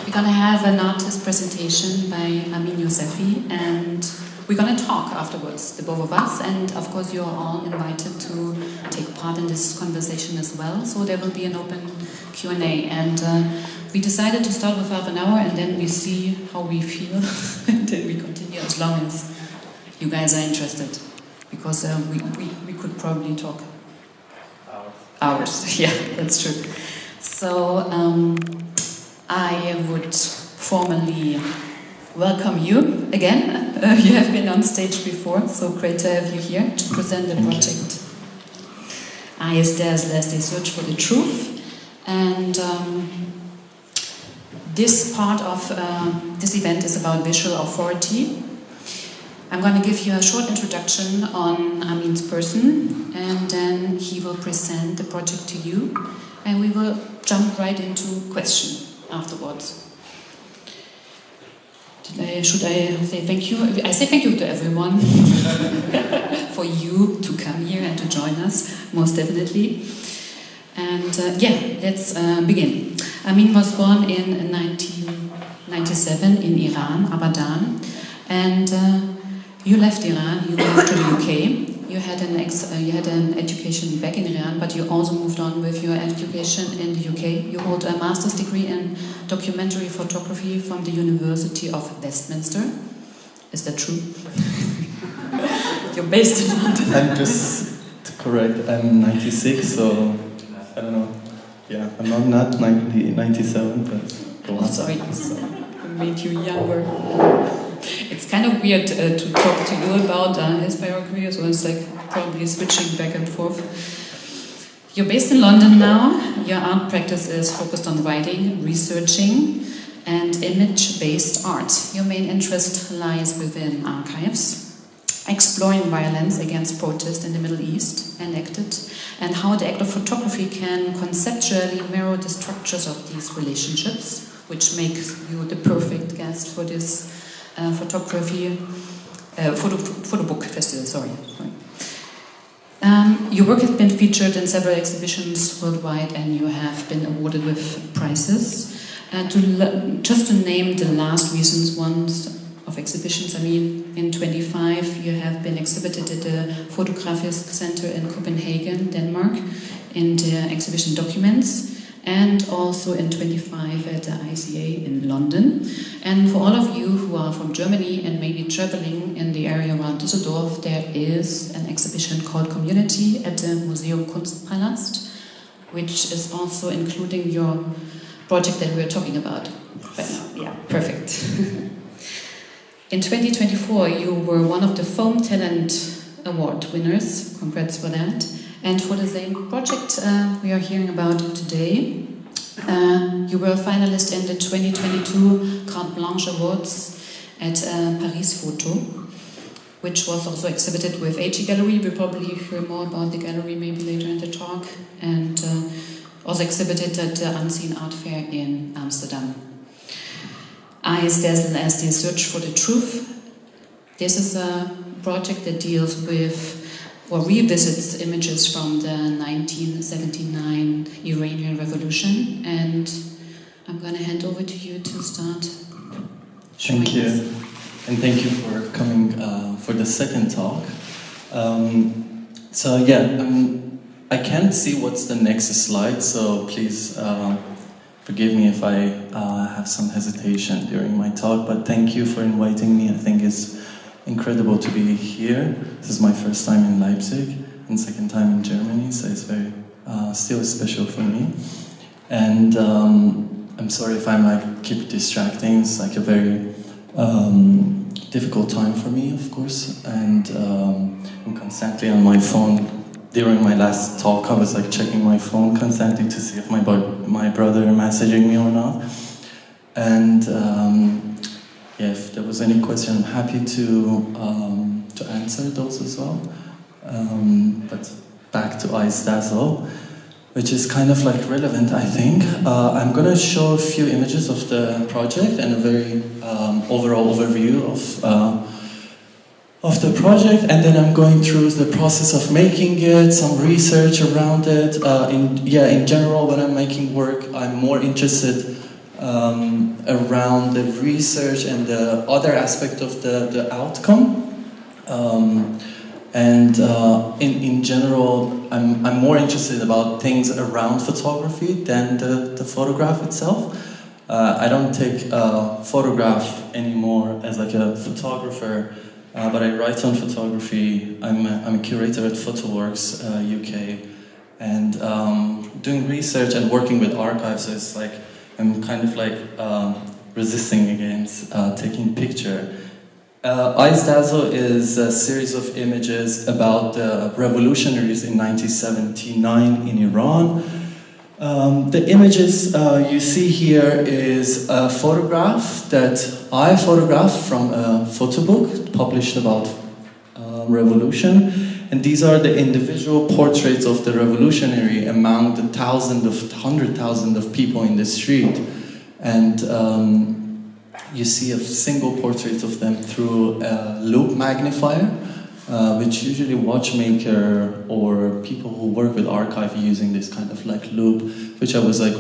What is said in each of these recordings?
We're gonna have an artist presentation by Amin Yousefi, and we're gonna talk afterwards, the both of us, and of course you are all invited to take part in this conversation as well. So there will be an open Q&A, and we decided to start with half an hour, and then we see how we feel, and then we continue as long as you guys are interested, because we could probably talk hours. Yeah, that's true. So I would formally welcome you again. You have been on stage before, so great to have you here to present the project. HALLE, they search for the truth, and this part of this event is about visual authority. I'm going to give you a short introduction on Amin's person, and then he will present the project to you, and we will jump right into question afterwards. Should I say thank you? I say thank you to everyone for you to come here and to join us, most definitely. And yeah, let's begin. Amin was born in 1997 in Iran, Abadan, and you left Iran, you moved to the UK. You had an education back in Iran, but you also moved on with your education in the UK. You hold a master's degree in documentary photography from the University of Westminster. Is that true? You're based in London. I'm just to correct, I'm 96, so I don't know. Yeah, I'm not 97, but go on. Oh, sorry, I made you younger. It's kind of weird to talk to you about his biography, so it's like probably switching back and forth. You're based in London now. Your art practice is focused on writing, researching, and image-based art. Your main interest lies within archives, exploring violence against protest in the Middle East enacted, and how the act of photography can conceptually mirror the structures of these relationships, which makes you the perfect guest for this Photobook festival, sorry. Your work has been featured in several exhibitions worldwide, and you have been awarded with prizes. Just to name the last recent ones of exhibitions, I mean, in 25 you have been exhibited at the Photographisk Center in Copenhagen, Denmark, in the exhibition Documents, and also in 25 at the ICA in London. And for all of you who are from Germany and maybe traveling in the area around Düsseldorf, there is an exhibition called Community at the Museum Kunstpalast, which is also including your project that we are talking about right now. Yeah, perfect. In 2024, you were one of the Foam Talent Award winners. Congrats for that. And for the same project we are hearing about today, you were a finalist in the 2022 Carte Blanche Awards at Paris Photo, which was also exhibited with HE Gallery. We'll probably hear more about the gallery maybe later in the talk, and also exhibited at the Unseen Art Fair in Amsterdam. HALLE, Search for the Truth. This is a project that deals with or revisits images from the 1979 Iranian Revolution, and I'm going to hand over to you to start. Thank you, and thank you for coming for the second talk. So yeah, I can't see what's the next slide, so please forgive me if I have some hesitation during my talk, but thank you for inviting me. I think it's incredible to be here. This is my first time in Leipzig and second time in Germany, so it's very still special for me. And I'm sorry if I'm like keep distracting. It's like a very difficult time for me, of course, and I'm constantly on my phone. During my last talk, I was like checking my phone constantly to see if my brother messaging me or not. And yeah, if there was any question, I'm happy to answer those as well. But back to HALLE, which is kind of like relevant, I think. I'm gonna show a few images of the project and a very overall overview of the project, and then I'm going through the process of making it, some research around it. In general, when I'm making work, I'm more interested around the research and the other aspect of the outcome. In general, I'm more interested about things around photography than the photograph itself. I don't take a photograph anymore as like a photographer, but I write on photography. I'm a curator at Photoworks UK, and doing research and working with archives. So it's like I'm kind of like resisting against taking picture. Eyes Dazzle is a series of images about the revolutionaries in 1979 in Iran. The images you see here is a photograph that I photographed from a photobook published about revolution, and these are the individual portraits of the revolutionary among the hundred thousands of people in the street, and you see a single portrait of them through a loop magnifier, which usually watchmaker or people who work with archive using this kind of like loop, which I was like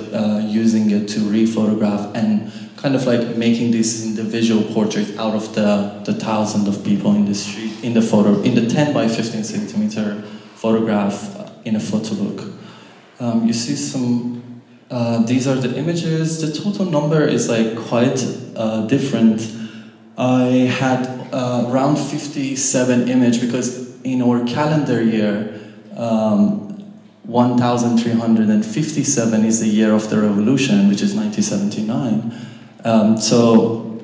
using it to re-photograph and kind of like making this individual portrait out of the thousands of people in the street in the 10 by 15 centimeter photograph in a photo book. You see some. These are the images. The total number is like quite different. I had around 57 images because in our calendar year, 1357 is the year of the revolution, which is 1979. So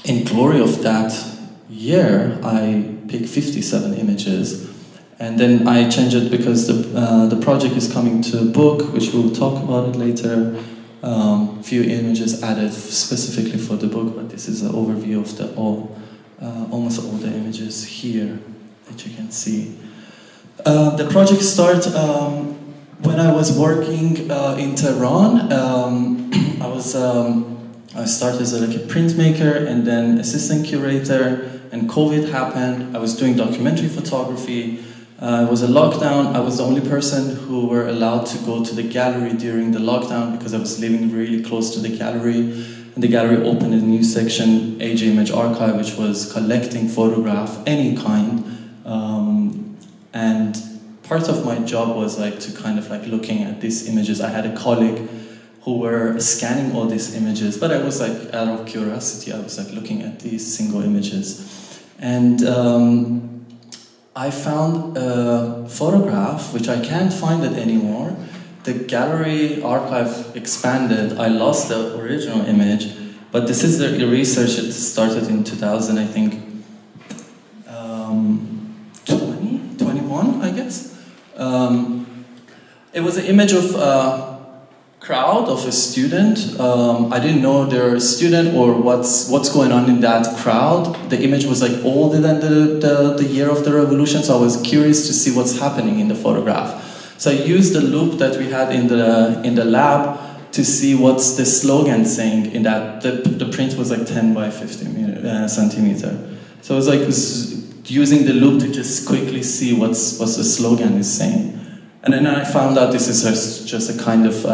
in glory of that year, I picked 57 images. And then I changed it because the project is coming to a book, which we'll talk about it later. Few images added specifically for the book, but this is an overview of almost all the images here that you can see. The project started when I was working in Tehran. I started as like a printmaker and then assistant curator, and COVID happened. I was doing documentary photography. It was a lockdown. I was the only person who were allowed to go to the gallery during the lockdown because I was living really close to the gallery. And the gallery opened a new section, Age Image Archive, which was collecting photograph, any kind. And part of my job was like to kind of like looking at these images. I had a colleague who were scanning all these images, but I was like, out of curiosity, I was like looking at these single images. And I found a photograph, which I can't find it anymore. The gallery archive expanded. I lost the original image, but this is the research that started in 2000, I think, 21, I guess. It was an image of a crowd of a student. I didn't know they're a student or what's going on in that crowd. The image was like older than the year of the revolution, so I was curious to see what's happening in the photograph. So I used the loop that we had in the lab to see what's the slogan saying in that. The print was like 10 by 50 centimeter. So I was like using the loop to just quickly see what's the slogan is saying. And then I found out this is just a kind of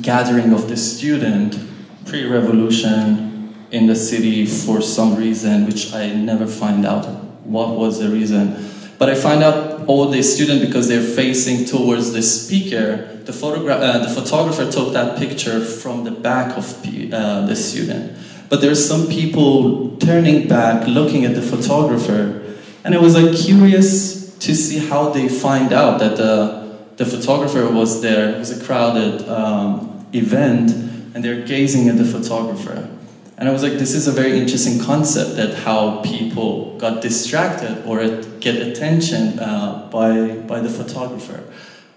gathering of the student pre-revolution in the city for some reason, which I never find out what was the reason. But I find out all the students because they're facing towards the speaker. The photographer took that picture from the back of the student. But there's some people turning back, looking at the photographer, and I was like curious to see how they find out that the photographer was there. It was a crowded event, and they're gazing at the photographer. And I was like, this is a very interesting concept, that how people got distracted or get attention by the photographer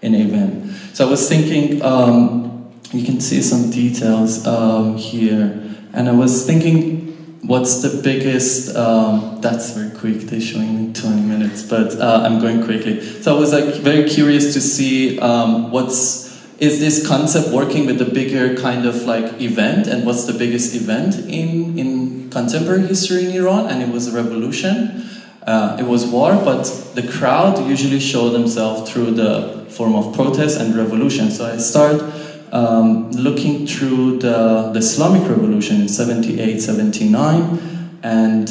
in an event. So I was thinking, you can see some details here, and I was thinking, what's the biggest, that's very quick, they're showing me 20 minutes, but I'm going quickly. So I was like very curious to see is this concept working with the bigger kind of like event, and what's the biggest event in contemporary history in Iran? And it was a revolution, it was war, but the crowd usually show themselves through the form of protest and revolution. So I start looking through the Islamic Revolution in 78, 79, and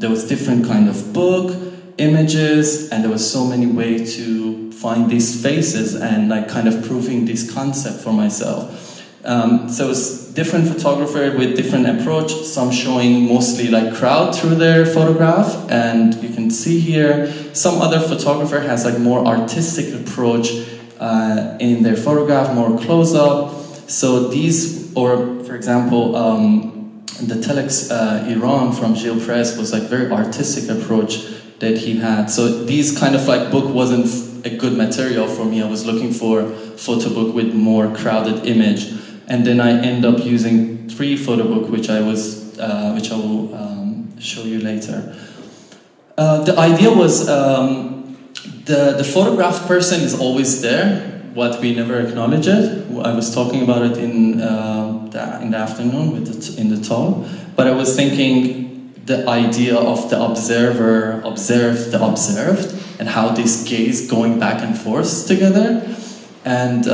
there was different kind of book, images, and there was so many ways to find these faces and like kind of proving this concept for myself. So it's different photographer with different approach, some showing mostly like crowd through their photograph, and you can see here some other photographer has like more artistic approach in their photograph, more close-up. So these, or for example, the Telex Iran from Gilles Press was like very artistic approach that he had. So these kind of like book wasn't a good material for me. I was looking for photo book with more crowded image. And then I end up using 3 photo book, which I will show you later. The idea was the photograph person is always there, what we never acknowledge it. I was talking about it in the afternoon in the talk, but I was thinking the idea of the observer observed the observed and how this gaze going back and forth together. And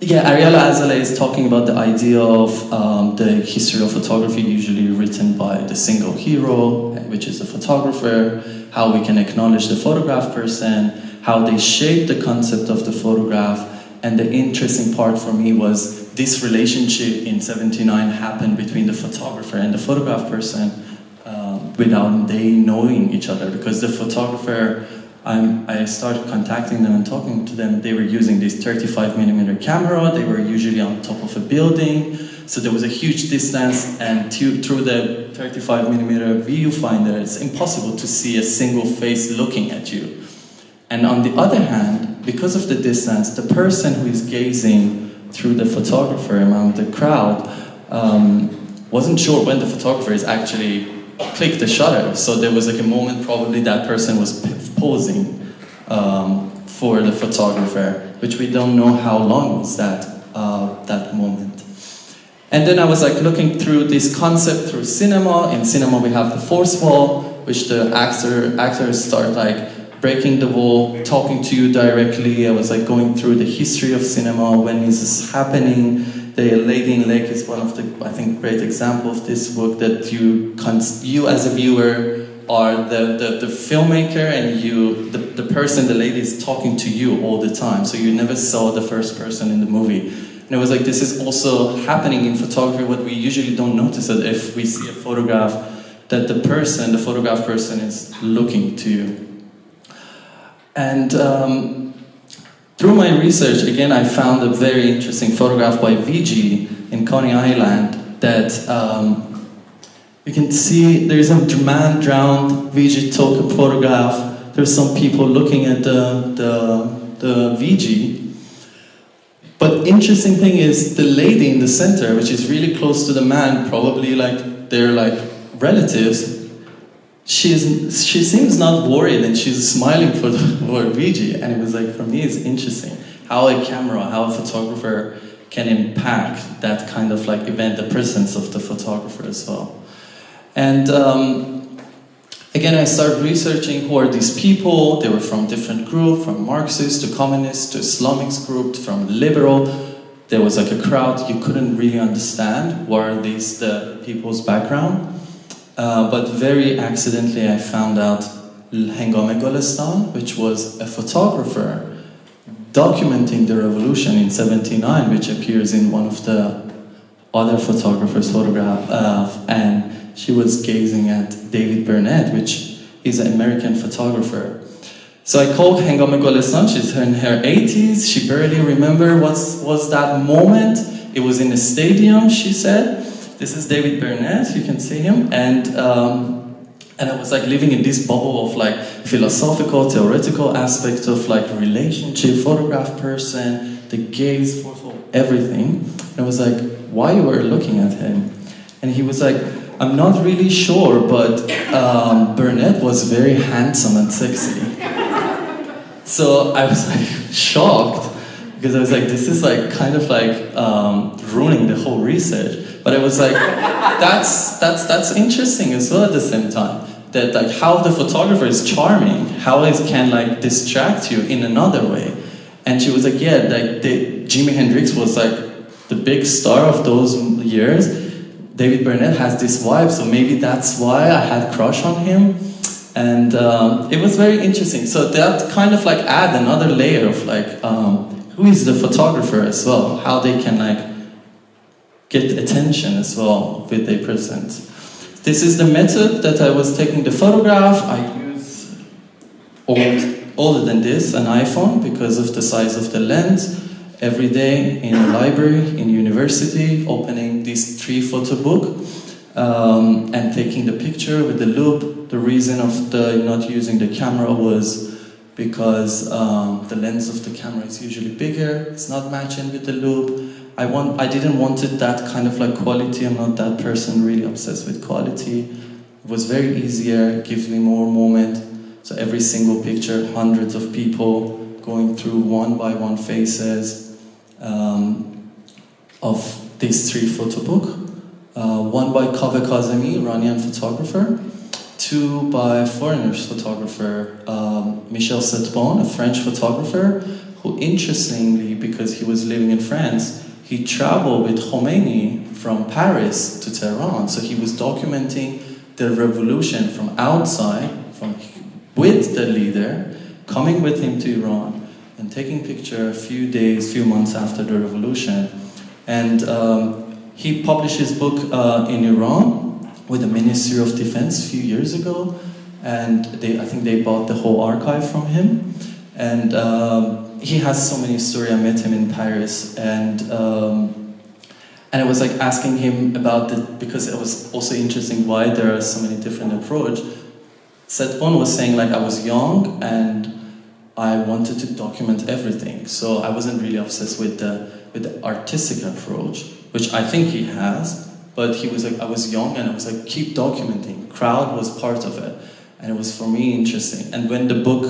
Ariella Azaleh is talking about the idea of the history of photography usually written by the single hero, which is the photographer, how we can acknowledge the photograph person, how they shape the concept of the photograph. And the interesting part for me was this relationship in 79 happened between the photographer and the photograph person without they knowing each other, because the photographer, I started contacting them and talking to them. They were using this 35mm camera. They were usually on top of a building. So there was a huge distance, and through the 35mm viewfinder, it's impossible to see a single face looking at you. And on the other hand, because of the distance, the person who is gazing through the photographer among the crowd wasn't sure when the photographer is actually clicked the shutter. So there was like a moment probably that person was posing for the photographer, which we don't know how long was that moment. And then I was like looking through this concept through cinema. In cinema we have the fourth wall, which the actors start like breaking the wall, talking to you directly. I was like going through the history of cinema, when is this happening. The Lady in Lake is one of the, I think, great example of this book, that you as a viewer are the filmmaker, and the person, the lady, is talking to you all the time. So you never saw the first person in the movie. And it was like, this is also happening in photography, what we usually don't notice, that if we see a photograph, that the photograph person is looking to you. And through my research, again, I found a very interesting photograph by VG in Coney Island that you can see there's a man drowned. VG took a photograph. There's some people looking at the VG. But interesting thing is the lady in the center, which is really close to the man, probably like they're like relatives. She seems not worried, and she's smiling for VG. And it was like, for me, it's interesting how a camera, how a photographer can impact that kind of like event, the presence of the photographer as well. And again, I started researching who are these people. They were from different groups, from Marxist to communist to Islamic group, from liberal. There was like a crowd, you couldn't really understand what are these the people's background. But very accidentally I found out Hengame Golestan, which was a photographer documenting the revolution in 79, which appears in one of the other photographers' photograph, and she was gazing at David Burnett, which is an American photographer. So I called Hengame Golestan. She's in her 80s. She barely remembered what was that moment. It was in a stadium, she said. This is David Burnett, you can see him. And I was like living in this bubble of like philosophical, theoretical aspect of like relationship, photograph person, the gaze, everything. And I was like, why you were looking at him? And he was like, I'm not really sure, but Burnett was very handsome and sexy. So I was like shocked, because I was like, this is like kind of like ruining the whole research. But I was like, that's interesting as well at the same time. That like how the photographer is charming, how it can like distract you in another way. And she was like, yeah, like Jimi Hendrix was like the big star of those years. David Burnett has this vibe, so maybe that's why I had crush on him. And it was very interesting. So that kind of like add another layer of like, who is the photographer as well, how they can like get attention as well with they present. This is the method that I was taking the photograph. I use older than this, an iPhone, because of the size of the lens. Every day in a library, in university, opening these 3 photo book and taking the picture with the loupe. The reason of not using the camera was because the lens of the camera is usually bigger. It's not matching with the loupe. I didn't want it that kind of like quality. I'm not that person really obsessed with quality. It was very easier, it gives me more moment. So every single picture, hundreds of people going through one by one faces of these 3 photo book. One by Kaveh Kazemi, Iranian photographer. 2 by foreigners photographer, Michel Setbon, a French photographer, who interestingly, because he was living in France, he traveled with Khomeini from Paris to Tehran. So he was documenting the revolution from outside, with the leader, coming with him to Iran, and taking picture a few days, few months after the revolution. And he published his book in Iran with the Ministry of Defense a few years ago, and I think they bought the whole archive from him. And he has so many stories. I met him in Paris, and I was like asking him about it, because it was also interesting why there are so many different approach. Setbon was saying like, I was young and I wanted to document everything, so I wasn't really obsessed with the artistic approach, which I think he has. But he was like, I was young and I was like, keep documenting. Crowd was part of it, and it was for me interesting. And when the book,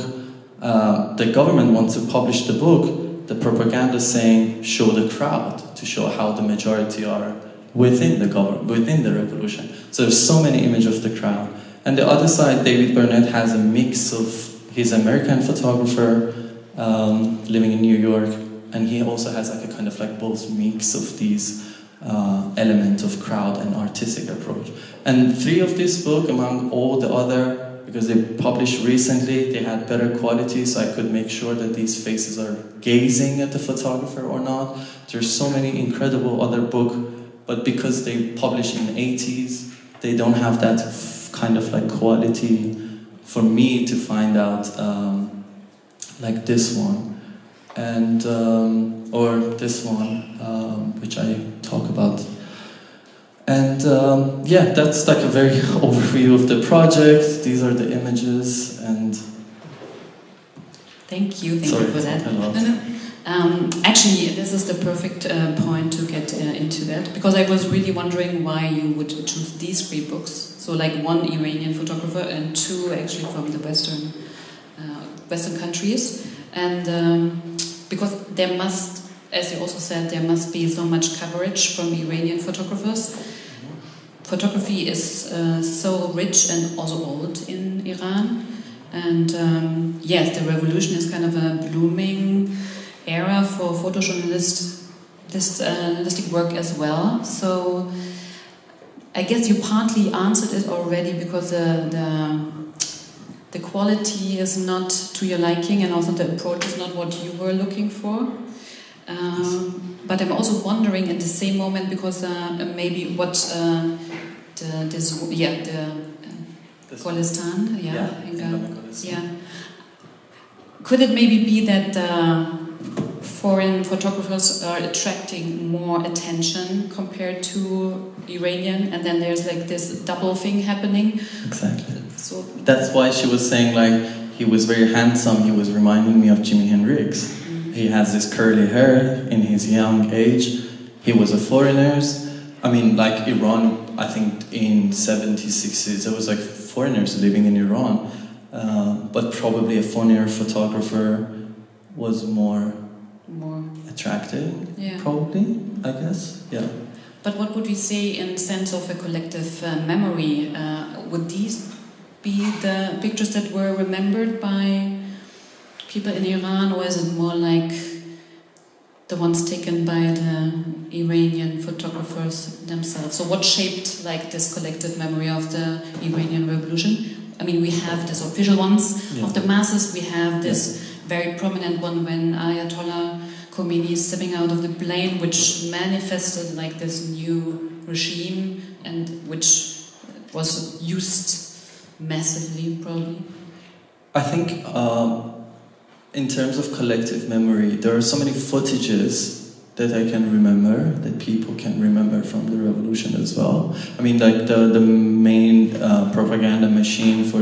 the government wants to publish the book, the propaganda saying show the crowd, to show how the majority are within the government, within the revolution. So there's so many images of the crowd. And the other side, David Burnett has a mix of, he's an American photographer living in New York, and he also has like a kind of like both mix of these element of crowd and artistic approach. And 3 of this book, among all the other, because they published recently, they had better quality, so I could make sure that these faces are gazing at the photographer or not. There's so many incredible other book, but because they published in the 80s, they don't have that kind of like quality for me to find out like this one. And or this one, which I talk about. And yeah, that's like a very overview of the project. These are the images, and thank you for that. Actually, this is the perfect point to get into that, because I was really wondering why you would choose these 3 books. So like 1 Iranian photographer and 2 actually from the Western countries, and because there must, as you also said, there must be so much coverage from Iranian photographers. Photography is so rich and also old in Iran, and yes, the revolution is kind of a blooming era for photojournalistic work as well. So I guess you partly answered it already, because the quality is not to your liking, and also the approach is not what you were looking for. But I'm also wondering in the same moment, because maybe what Kholistan, could it maybe be that foreign photographers are attracting more attention compared to Iranian, and then there's like this double thing happening? Exactly. So that's why she was saying like, he was very handsome, he was reminding me of Jimi Hendrix. He has this curly hair in his young age. He was a foreigner. I mean, like Iran, I think in 70s, 60s, there was like foreigners living in Iran. But probably a foreigner photographer was more attractive, probably, I guess, yeah. But what would we say in sense of a collective memory? Would these be the pictures that were remembered by people in Iran, or is it more like the ones taken by the Iranian photographers themselves? So what shaped like this collective memory of the Iranian Revolution? I mean, we have these official ones of the masses, we have this very prominent one when Ayatollah Khomeini is stepping out of the plane, which manifested like this new regime and which was used massively, probably. I think in terms of collective memory, there are so many footages that I can remember, that people can remember from the revolution as well. I mean, like the main propaganda machine for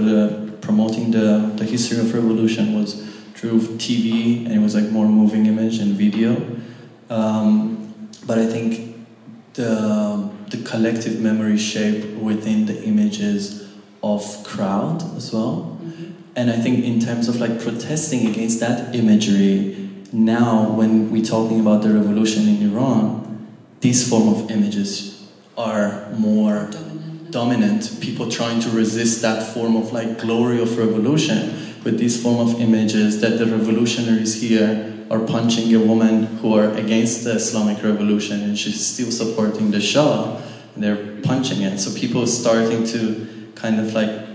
promoting the history of revolution was through TV, and it was like more moving image and video. But I think the collective memory shape within the images of crowd as well. And I think in terms of like protesting against that imagery, now when we're talking about the revolution in Iran, these form of images are more dominant. People trying to resist that form of like glory of revolution with these form of images that the revolutionaries here are punching a woman who are against the Islamic revolution and she's still supporting the Shah, and they're punching it. So people are starting to kind of like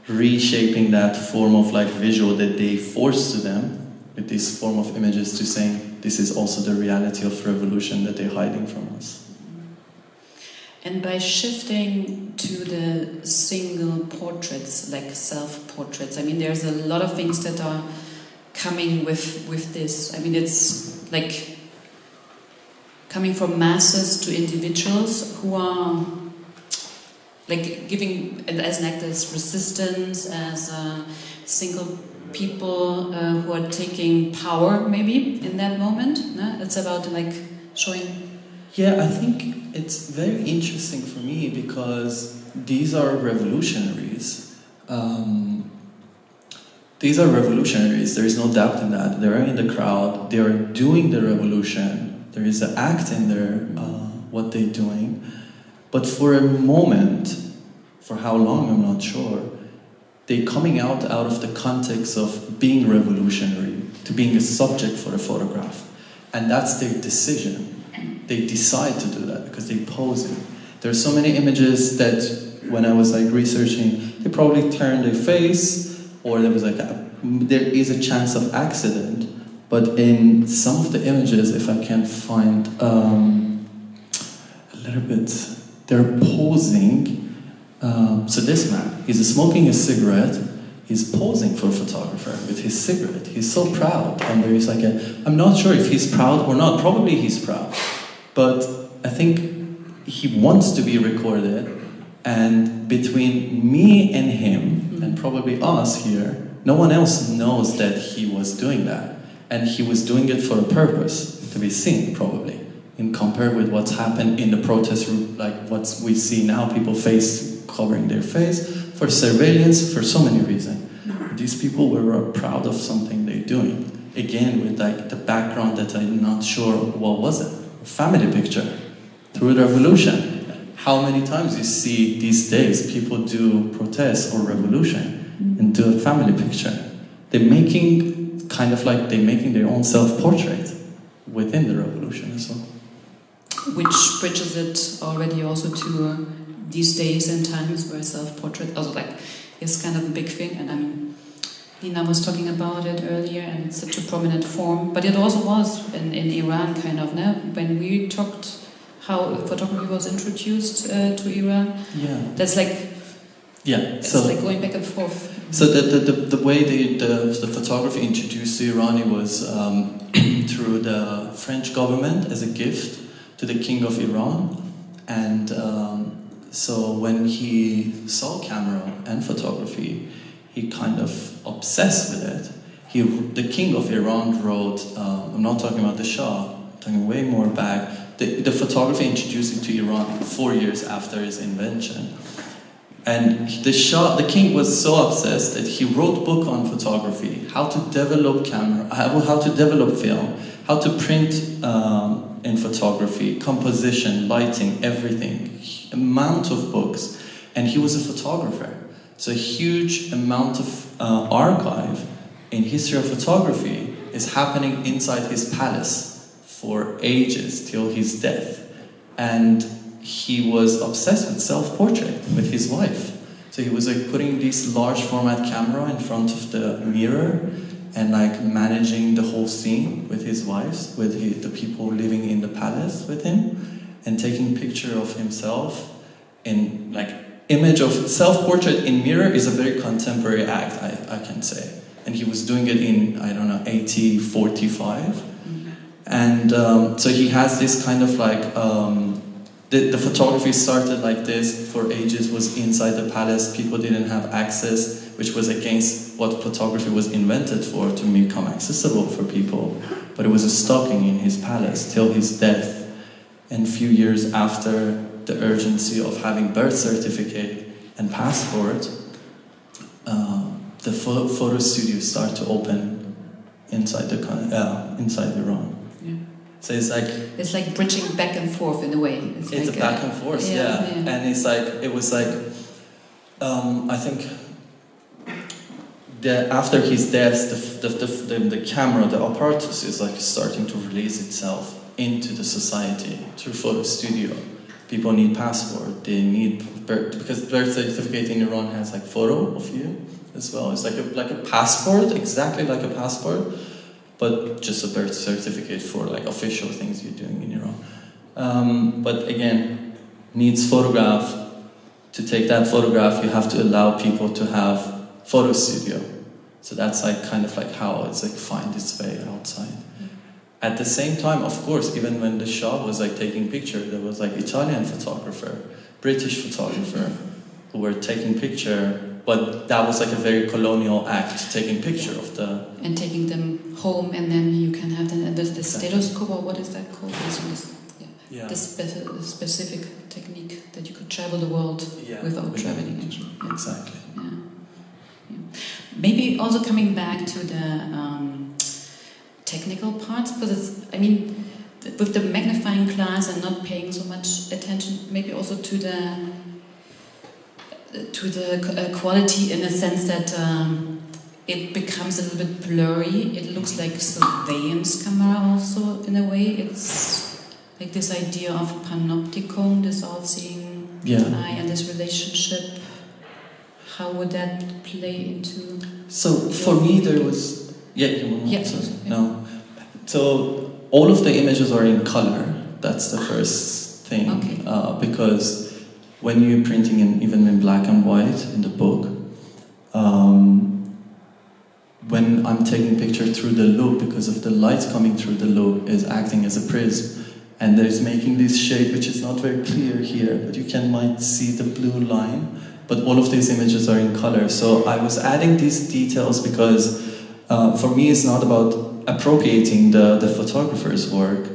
reshaping that form of like visual that they forced to them with this form of images to saying this is also the reality of revolution that they're hiding from us. And by shifting to the single portraits, like self-portraits, I mean, there's a lot of things that are coming with this. I mean, it's like coming from masses to individuals who are like giving, as an act, as resistance, as single people who are taking power, maybe, in that moment. No? It's about like showing... Yeah, I think it's very interesting for me because these are revolutionaries. These are revolutionaries, there is no doubt in that. They are in the crowd, they are doing the revolution. There is an act in there, what they're doing. But for a moment, for how long I'm not sure, they're coming out of the context of being revolutionary to being a subject for a photograph. And that's their decision. They decide to do that because they pose it. There are so many images that when I was like researching, they probably turned their face, or there was like there is a chance of accident. But in some of the images, if I can find a little bit, they're posing. So this man, he's smoking a cigarette, he's posing for a photographer with his cigarette. He's so proud, and there is like I'm not sure if he's proud or not, probably he's proud. But I think he wants to be recorded, and between me and him, and probably us here, no one else knows that he was doing that. And he was doing it for a purpose, to be seen, probably. In compared with what's happened in the protest, like what we see now, people covering their face, for surveillance, for so many reasons. These people were proud of something they're doing. Again, with like the background that I'm not sure what was it. A family picture through the revolution. How many times you see these days people do protests or revolution and do a family picture? They're making kind of like they're making their own self-portrait within the revolution as well. Which bridges it already also to these days and times where self-portrait also like is kind of a big thing. And I mean, Nina was talking about it earlier, and it's such a prominent form. But it also was in Iran, kind of, no? When we talked how photography was introduced to Iran. Yeah. That's like... Yeah. It's like going back and forth. So the way the photography introduced to Iran, it was through the French government as a gift to the king of Iran. And so when he saw camera and photography, he kind of obsessed with it. The king of Iran wrote, I'm not talking about the Shah, I'm talking way more back, the photography introduced it to Iran 4 years after his invention. And the king was so obsessed that he wrote book on photography, how to develop camera, how to develop film, how to print in photography, composition, lighting, everything, amount of books. And he was a photographer. So a huge amount of archive in history of photography is happening inside his palace for ages till his death. And he was obsessed with self-portrait with his wife. So he was like putting this large format camera in front of the mirror and like managing the whole scene with his wife, with the people living in the palace with him, and taking picture of himself in like image of self-portrait in mirror is a very contemporary act, I can say. And he was doing it in, I don't know, 1845. And so he has this kind of like, the photography started like this for ages, was inside the palace, people didn't have access, which was against what photography was invented for, to become accessible for people. But it was a stocking in his palace till his death. And a few years after the urgency of having birth certificate and passport, the photo studios start to open inside Iran. Yeah. So it's like bridging back and forth in a way. It's like a back and forth, yeah. And it's like it was like I think after his death, the camera, the apparatus is like starting to release itself into the society through photo studio. People need passport. They need because birth certificate in Iran has like photo of you as well. It's like a passport, exactly like a passport, but just a birth certificate for like official things you're doing in Iran. But again, needs photograph. To take that photograph, you have to allow people to have photo studio. So that's like kind of like how it's like find its way outside. At the same time, of course, even when the Shah was like taking picture, there was like Italian photographer, British photographer who were taking picture. But that was like a very colonial act, taking picture of the... And taking them home, and then you can have the stethoscope, or what is that called? The specific technique that you could travel the world without traveling, actually. Yeah. Exactly. Yeah. Yeah. Maybe also coming back to the technical parts, because it's, I mean, with the magnifying glass and not paying so much attention, maybe also to the quality, in a sense that it becomes a little bit blurry. It looks like surveillance camera also, in a way. It's like this idea of panopticon, this all-seeing eye, and this relationship. How would that play into... So for me there was... No. So all of the images are in color. That's the first thing. Okay. Because when you're printing even in black and white in the book, when I'm taking picture through the loop, because of the light coming through the loop is acting as a prism, and there's making this shade which is not very clear here, but you might see the blue line, but all of these images are in color. So I was adding these details because for me it's not about appropriating the photographer's work,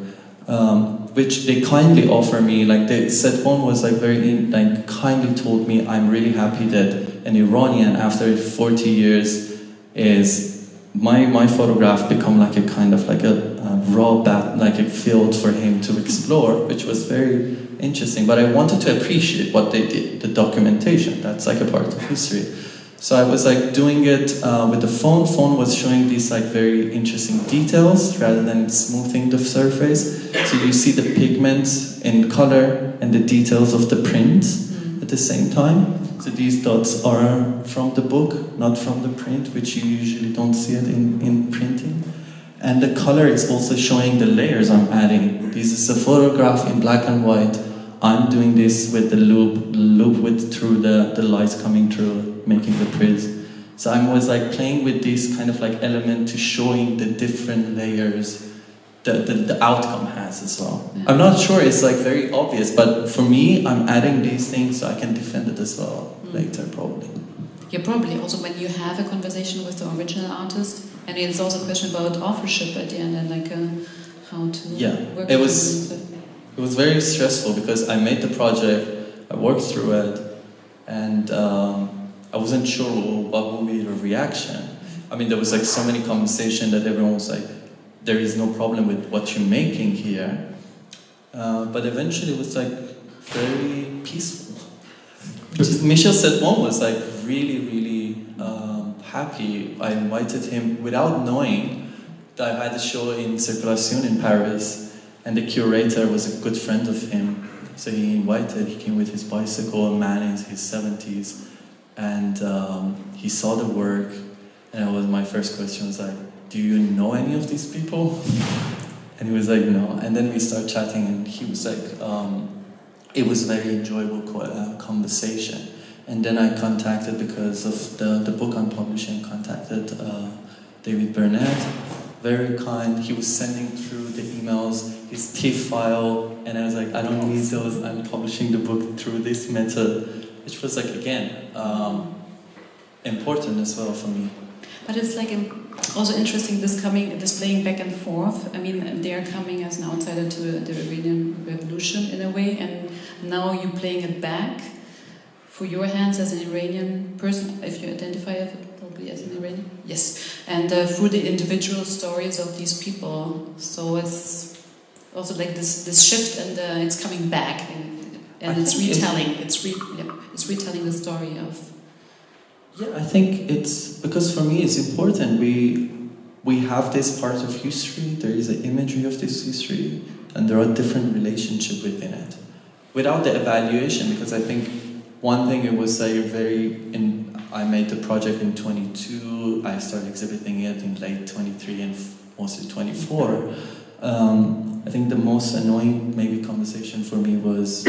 which they kindly offer me. Like the set one was like very kindly told me, I'm really happy that an Iranian after 40 years is my photograph become like a kind of like a raw like a field for him to explore, which was very interesting. But I wanted to appreciate what they did, the documentation. That's like a part of history. So I was like doing it with the phone. Phone was showing these like very interesting details rather than smoothing the surface. So you see the pigments in color and the details of the print at the same time. So these dots are from the book, not from the print, which you usually don't see it in printing. And the color is also showing the layers I'm adding. This is a photograph in black and white. I'm doing this with the loop with through the light coming through, making the prism. So I was like playing with this kind of like element to showing the different layers the outcome has as well. Yeah. I'm not sure it's like very obvious, but for me, I'm adding these things so I can defend it as well later, probably. Yeah, probably also when you have a conversation with the original artist, and it's also a question about authorship at the end, and like how to work it was very stressful because I made the project, I worked through it, and I wasn't sure what would be the reaction. I mean, there was like so many conversations that everyone was like, there is no problem with what you're making here. But eventually it was like very peaceful. Michel said one was like really, really happy. I invited him without knowing that I had a show in Circulation in Paris, and the curator was a good friend of him. So he came with his bicycle, a man in his 70s, and he saw the work, and my first question was like, do you know any of these people? And he was like, no. And then we started chatting, and he was like, it was a very enjoyable conversation. And then I contacted, because of the book I'm publishing, contacted David Burnett, very kind. He was sending through the emails, his TIFF file, and I was like, I don't need those, I'm publishing the book through this method, which was like, again, important as well for me. But it's like also interesting, this playing back and forth. I mean, they are coming as an outsider to the Iranian Revolution in a way, and now you're playing it back for your hands as an Iranian person, if you identify probably as an Iranian. Yes, and through the individual stories of these people. So it's also like this shift, and it's coming back, and it's retelling. It's retelling the story of. Yeah, I think it's because for me it's important. We have this part of history. There is an imagery of this history, and there are different relationships within it. Without the evaluation, because I think one thing it was I made the project in 22. I started exhibiting it in late 23 and mostly 24. I think the most annoying maybe conversation for me was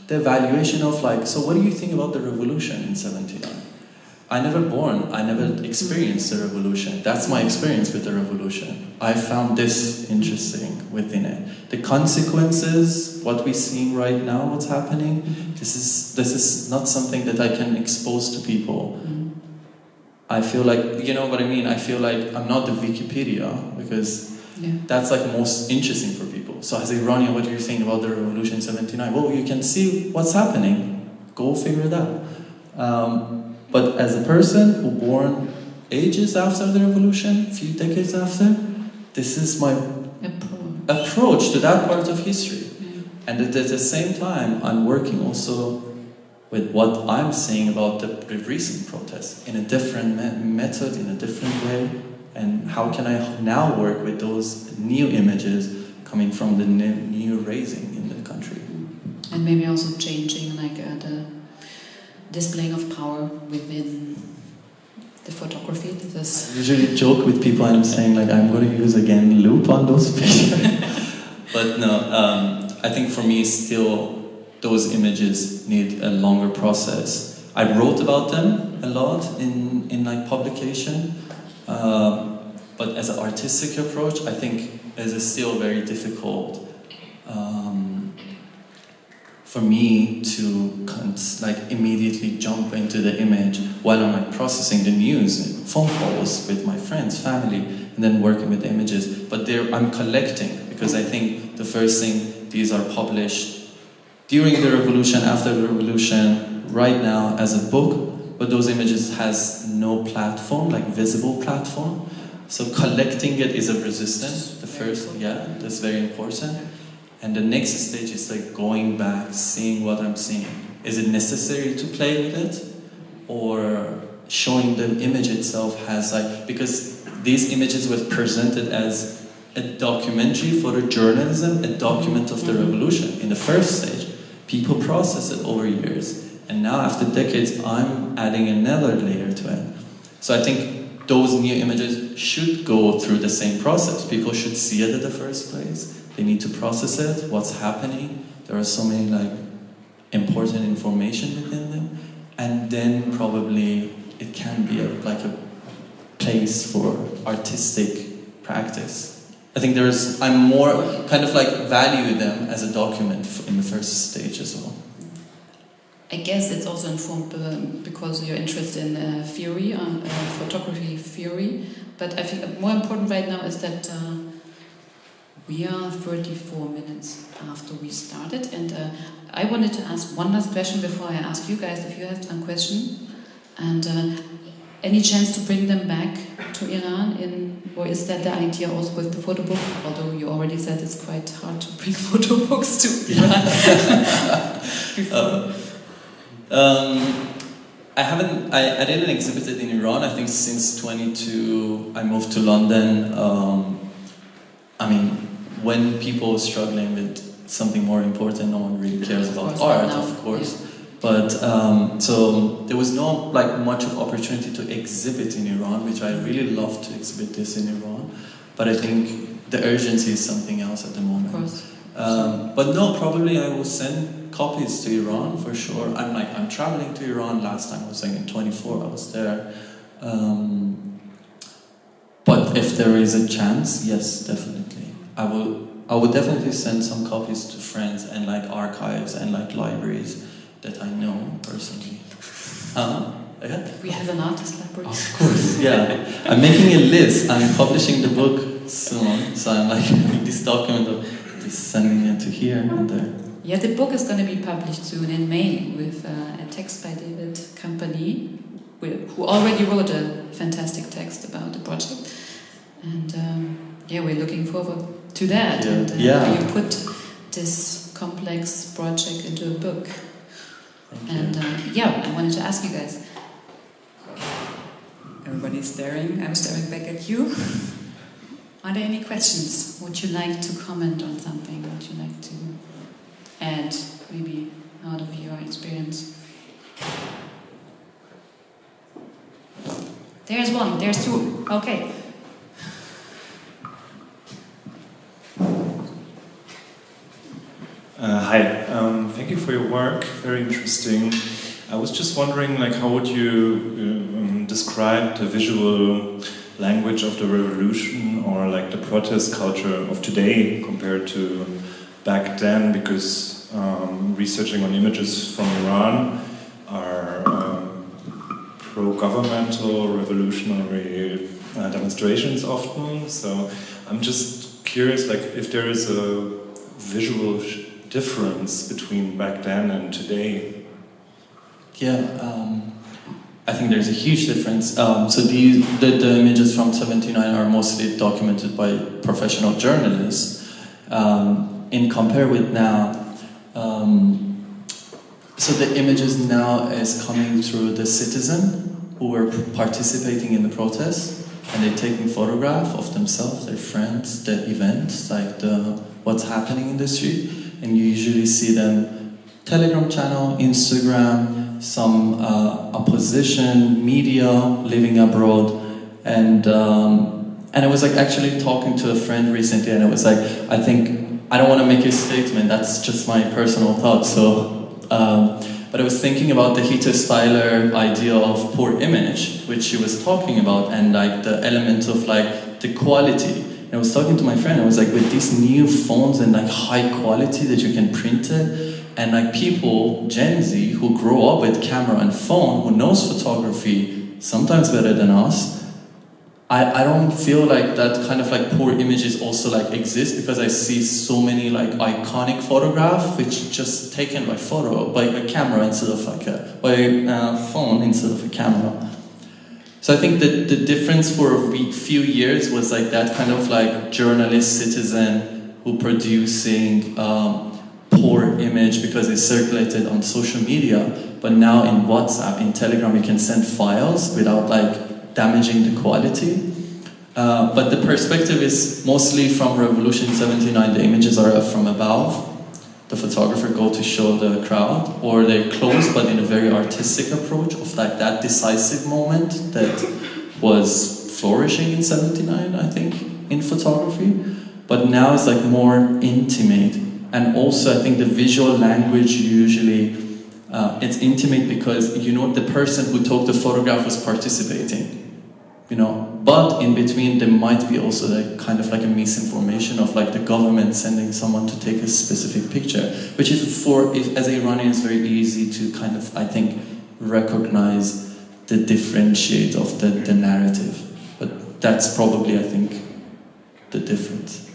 the evaluation of like, so what do you think about the revolution in 79? I never experienced the revolution. That's my experience with the revolution. I found this interesting within it. The consequences, what we're seeing right now, what's happening, this is not something that I can expose to people. I feel like, you know what I mean? I feel like I'm not the Wikipedia, because that's like most interesting for people. So as Iranian, what do you think about the revolution in 79? Well, you can see what's happening. Go figure it out. But as a person who born ages after the revolution, few decades after, this is my approach to that part of history. And at the same time, I'm working also with what I'm saying about the recent protests in a different method, in a different way. And how can I now work with those new images coming from the new raising in the country? And maybe also changing like the displaying of power within the photography. I usually joke with people and I'm saying like I'm going to use again loop on those pictures. But no, I think for me still those images need a longer process. I wrote about them a lot in like publication, but as an artistic approach, I think it is still very difficult for me to like immediately jump into the image while I'm like processing the news, phone calls with my friends, family, and then working with the images. But I'm collecting, because I think the first thing, these are published during the revolution, after the revolution, right now as a book, but those images has no platform, like visible platform. So collecting it is a resistance. The first, that's very important. And the next stage is like going back, seeing what I'm seeing. Is it necessary to play with it? Or showing the image itself has like, because these images were presented as a documentary photojournalism, a document of the revolution. In the first stage, people process it over years. And now after decades, I'm adding another layer to it. So I think those new images should go through the same process. People should see it in the first place. They need to process it, what's happening. There are so many like important information within them. And then probably it can be like a place for artistic practice. I think I'm more kind of like value them as a document in the first stage as well. I guess it's also informed because of your interest in theory, photography theory. But I think more important right now is that we are 34 minutes after we started, and I wanted to ask one last question before I ask you guys if you have some question. And any chance to bring them back to Iran, or is that the idea also with the photo book? Although you already said it's quite hard to bring photo books to Iran. I didn't exhibit it in Iran. I think since 22 I moved to London. I mean, when people are struggling with something more important, no one really cares about art, of course. Yeah. But so there was no like much of opportunity to exhibit in Iran, which I really love to exhibit this in Iran. But I think the urgency is something else at the moment. Of course. But no, probably I will send copies to Iran for sure. I'm traveling to Iran. Last time I was like in 24, I was there. But if there is a chance, yes, definitely. I would definitely send some copies to friends and like archives and like libraries that I know personally. Yeah? We have an artist library. Of course, yeah. I'm making a list. I'm publishing the book soon, so I'm like having this document of just sending it to here and there. Yeah, the book is going to be published soon in May with a text by David Company, who already wrote a fantastic text about the project. And yeah, we're looking forward to that. Yeah. And yeah. you put this complex project into a book. And yeah, I wanted to ask you guys. Everybody's staring. I'm staring back at you. Are there any questions? Would you like to comment on something? Would you like to add, maybe, out of your experience? There's one, there's two. Okay. Hi, thank you for your work, very interesting. I was just wondering, like, how would you describe the visual language of the revolution or like the protest culture of today compared to back then? Because researching on images from Iran are pro-governmental, revolutionary demonstrations often. So I'm just curious, like, if there is a visual difference between back then and today. Yeah, I think there's a huge difference. So the images from 79 are mostly documented by professional journalists. In compare with now, so the images now is coming through the citizen who were participating in the protest, and they're taking photograph of themselves, their friends, the events, like what's happening in the street, and you usually see them Telegram channel, Instagram, some opposition, media, living abroad, and I was like actually talking to a friend recently, and it was like, I don't want to make a statement, that's just my personal thought, so, but I was thinking about the Hita Styler idea of poor image, which she was talking about, and like the element of like the quality. And I was talking to my friend, I was like, with these new phones and like high quality that you can print it, and like people, Gen Z, who grow up with camera and phone, who knows photography sometimes better than us, I don't feel like that kind of like poor images also like exist, because I see so many like iconic photographs which just taken by a camera instead of like a phone instead of a camera. So I think that the difference for a few years was like that kind of like journalist citizen who producing poor image because it's circulated on social media, but now in WhatsApp, in Telegram, you can send files without like damaging the quality. But the perspective is mostly from Revolution 79, the images are from above. The photographer go to show the crowd, or they're close but in a very artistic approach of like that decisive moment that was flourishing in 79, I think, in photography. But now it's like more intimate. And also I think the visual language usually, it's intimate because you know the person who took the photograph was participating, you know. But in between there might be also like kind of like a misinformation of like the government sending someone to take a specific picture, which is as a Iranian it's very easy to kind of, I think, recognize the differentiate of the narrative. But that's probably, I think, the difference.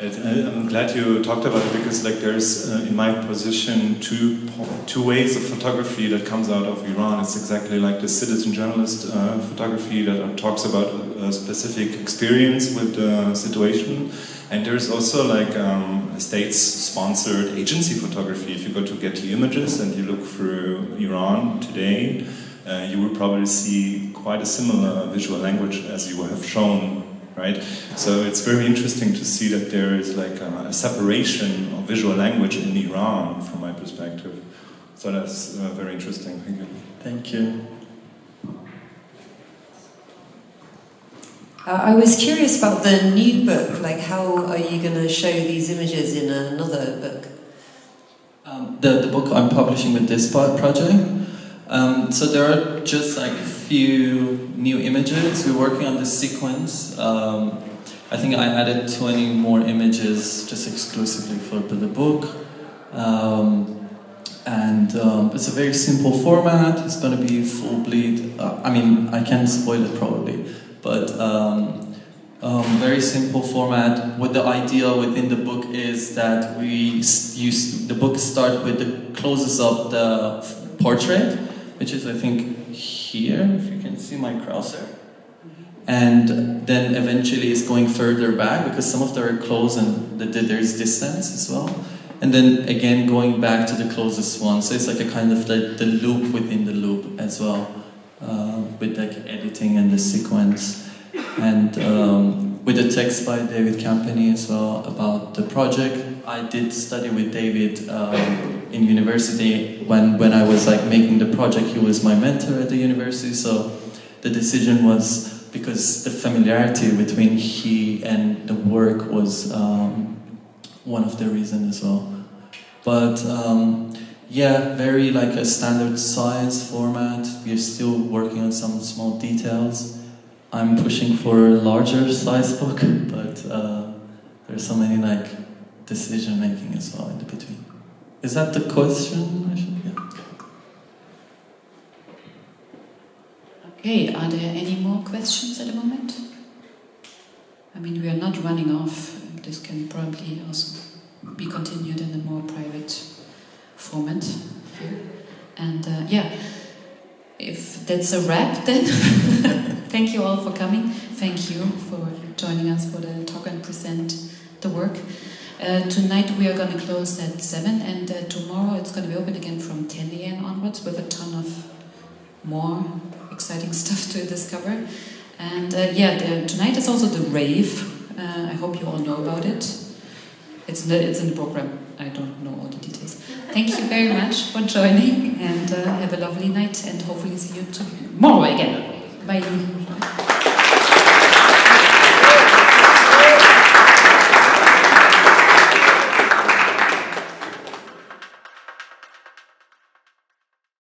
I'm glad you talked about it, because like there's in my position two ways of photography that comes out of Iran. It's exactly like the citizen journalist photography that talks about a specific experience with the situation, And there's also like states-sponsored agency photography. If you go to Getty Images and you look through Iran today, you will probably see quite a similar visual language as you have shown, right? So it's very interesting to see that there is like a separation of visual language in Iran, from my perspective. So that's very interesting. Thank you. Thank you. I was curious about the new book, like how are you going to show these images in another book? The book I'm publishing with this project. So there are just like a few new images. We're working on the sequence. I think I added 20 more images just exclusively for the book. It's a very simple format. It's going to be full bleed. I mean, I can't spoil it probably, but very simple format. What the idea within the book is that the book starts with the closes up the portrait, which is I think here, if you can see my cursor, and then eventually it's going further back because some of them are close and there's distance as well. And then again going back to the closest one, so it's like a kind of the loop within the loop as well, with like editing and the sequence, and with the text by David Campany as well about the project. I did study with David in university when I was like making the project. He was my mentor at the university, so the decision was because the familiarity between he and the work was one of the reasons as well. But yeah, very like a standard size format. We're still working on some small details. I'm pushing for a larger size book, but there's so many like decision making as well in the between. Is that the question? Okay, are there any more questions at the moment? I mean, we are not running off. This can probably also be continued in a more private format here. And yeah, if that's a wrap then, thank you all for coming. Thank you for joining us for the talk and present the work. Tonight we are going to close at 7, and tomorrow it's going to be open again from 10 a.m. onwards with a ton of more exciting stuff to discover. And yeah, tonight is also the rave. I hope you all know about it. It's in the program. I don't know all the details. Thank you very much for joining, and have a lovely night, and hopefully see you tomorrow again. Bye.